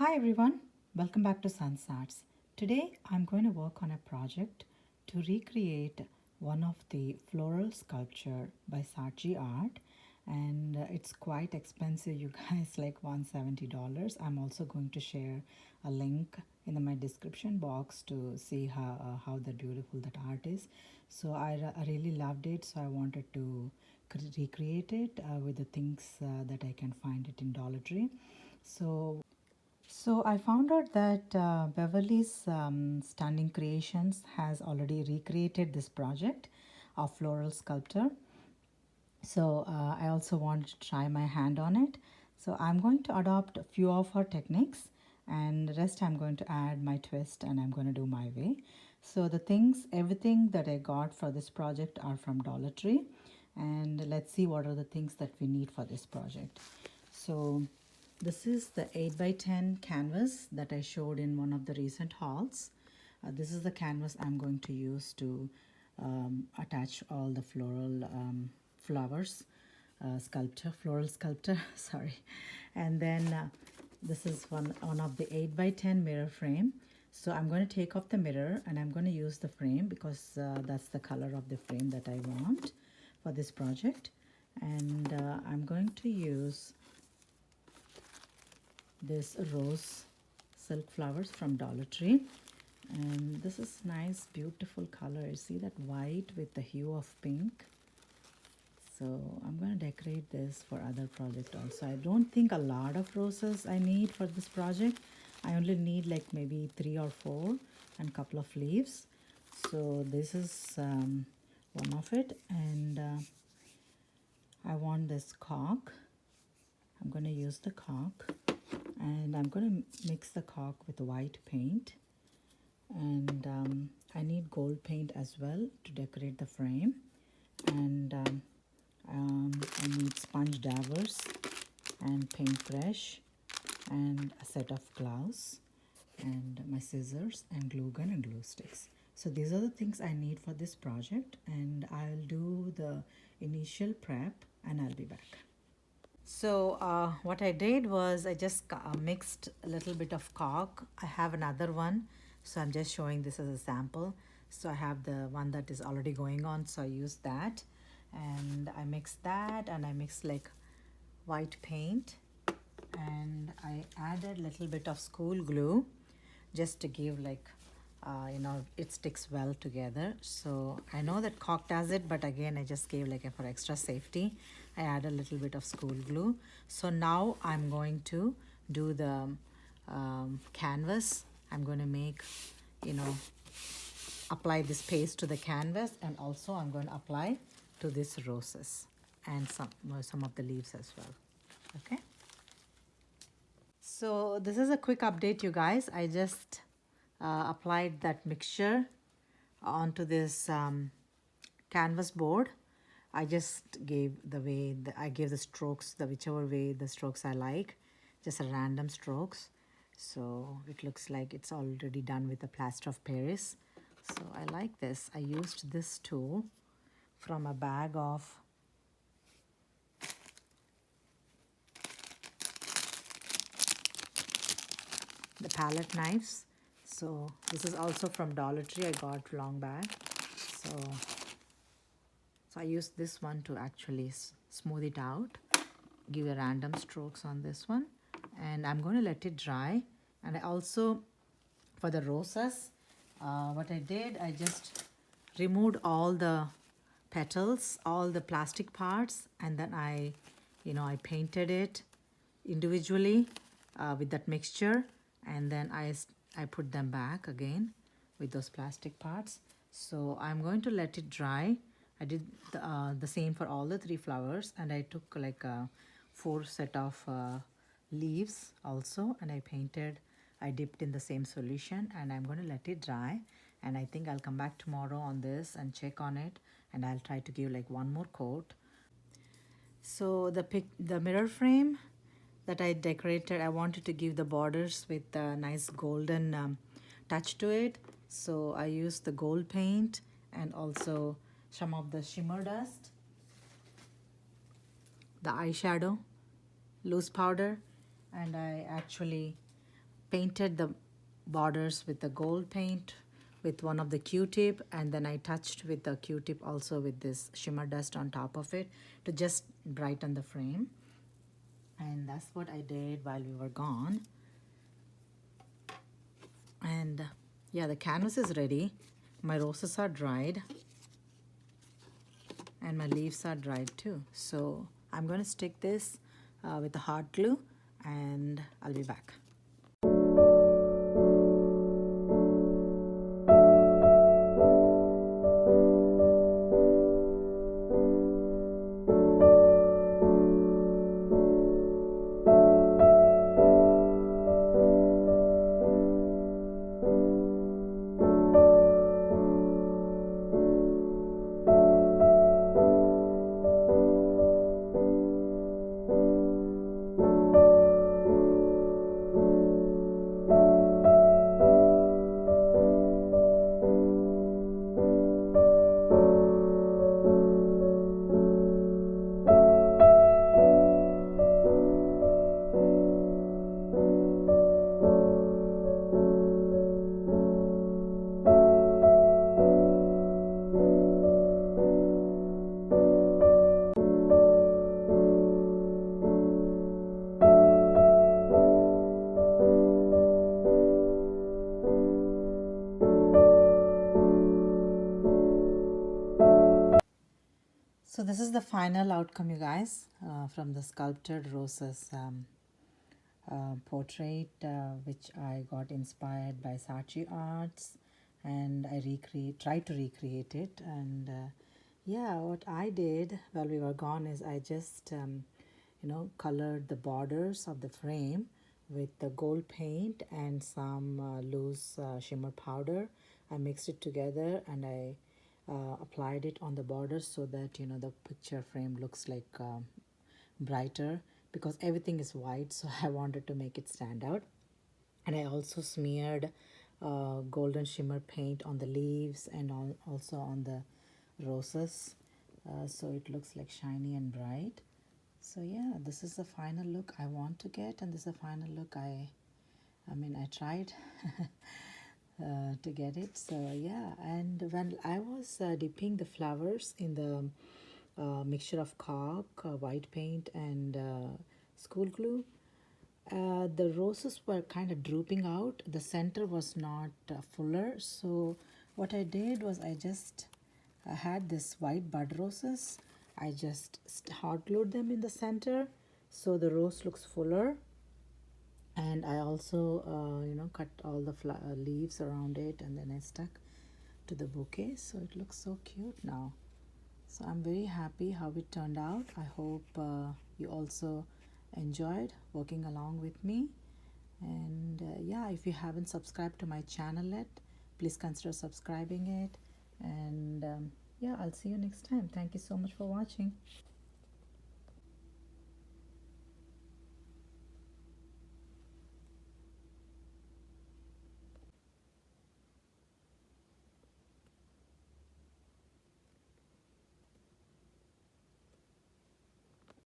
Hi everyone, welcome back to Sun's Arts. Today I'm going to work on a project to recreate one of the floral sculpture by Saatchi Art, and it's quite expensive, you guys, like $170. I'm also going to share a link in my description box to see how the beautiful that art is. So I really loved it, so I wanted to recreate it with the things that I can find it in Dollar Tree. So I found out that Beverly's Stunning Creations has already recreated this project of Floral Sculptor. So I also wanted to try my hand on it. So I'm going to adopt a few of her techniques, and the rest I'm going to add my twist and I'm going to do my way. So the things, everything that I got for this project are from Dollar Tree, and let's see what are the things that we need for this project. So this is the 8 by 10 canvas that I showed in one of the recent hauls. This is the canvas I'm going to use to attach all the flowers, floral sculptor, sorry. And then this is one of the 8 by 10 mirror frame. So I'm going to take off the mirror and I'm going to use the frame because that's the color of the frame that I want for this project. And I'm going to use this rose silk flowers from Dollar Tree, and this is nice beautiful color. See that white with the hue of pink. So I'm going to decorate this for other project also. I don't think a lot of roses I need for this project. I only need like maybe 3 or 4 and couple of leaves. So this is one of it, and I want this cork. I'm going to use the cork, and I'm going to mix the cork with white paint, and I need gold paint as well to decorate the frame, and I need sponge dabbers and paintbrush and a set of gloves and my scissors and glue gun and glue sticks. So these are the things I need for this project, and I'll do the initial prep and I'll be back. So what I did was I just mixed a little bit of cork. I have another one, so I'm just showing this as a sample. So I have the one that is already going on, so I used that, and I mixed that, and I mixed like white paint, and I added a little bit of school glue just to give like it sticks well together. So I know that cork does it, but again I just gave like for extra safety I add a little bit of school glue. So now I'm going to do the canvas. I'm going to make apply this paste to the canvas, and also I'm going to apply to these roses and some of the leaves as well. Okay, so this is a quick update, you guys. I just applied that mixture onto this canvas board. I just gave I gave the strokes, the whichever way the strokes I like, just a random strokes. So it looks like it's already done with the plaster of Paris. So I like this. I used this tool from a bag of the palette knives. So this is also from Dollar Tree. I got long back. So I used this one to actually smooth it out, give a random strokes on this one, and I'm going to let it dry. And I also, for the roses, what I did, I just removed all the petals, all the plastic parts, and then I painted it individually with that mixture, and then I put them back again with those plastic parts. So I'm going to let it dry. I did the same for all the 3 flowers, and I took like a 4 set of leaves also, and I dipped in the same solution, and I'm going to let it dry, and I think I'll come back tomorrow on this and check on it, and I'll try to give like one more coat. So the mirror frame that I decorated, I wanted to give the borders with a nice golden touch to it. So I used the gold paint and also some of the shimmer dust, the eyeshadow, loose powder, and I actually painted the borders with the gold paint with one of the Q-tip, and then I touched with the Q-tip also with this shimmer dust on top of it to just brighten the frame. And that's what I did while we were gone. And yeah, the canvas is ready. My roses are dried and my leaves are dried too. So I'm going to stick this with the hot glue and I'll be back. So this is the final outcome, you guys, from the Sculpted Roses portrait, which I got inspired by Saatchi Arts, and I tried to recreate it. And yeah, what I did while we were gone is I just colored the borders of the frame with the gold paint and some loose shimmer powder. I mixed it together and I applied it on the borders so that the picture frame looks like brighter, because everything is white, so I wanted to make it stand out. And I also smeared golden shimmer paint on the leaves and also on the roses, so it looks like shiny and bright. So yeah, this is the final look I want to get, and this is the final look I tried to get it. So yeah, and when I was dipping the flowers in the mixture of caulk, white paint and school glue, the roses were kind of drooping out. The center was not fuller, so what I did was I just had this white bud roses. I just hot glued them in the center so the rose looks fuller. And I also cut all the leaves around it, and then I stuck to the bouquet, so it looks so cute now. So I'm very happy how it turned out. I hope you also enjoyed working along with me. And yeah, if you haven't subscribed to my channel yet, please consider subscribing it. And yeah, I'll see you next time. Thank you so much for watching.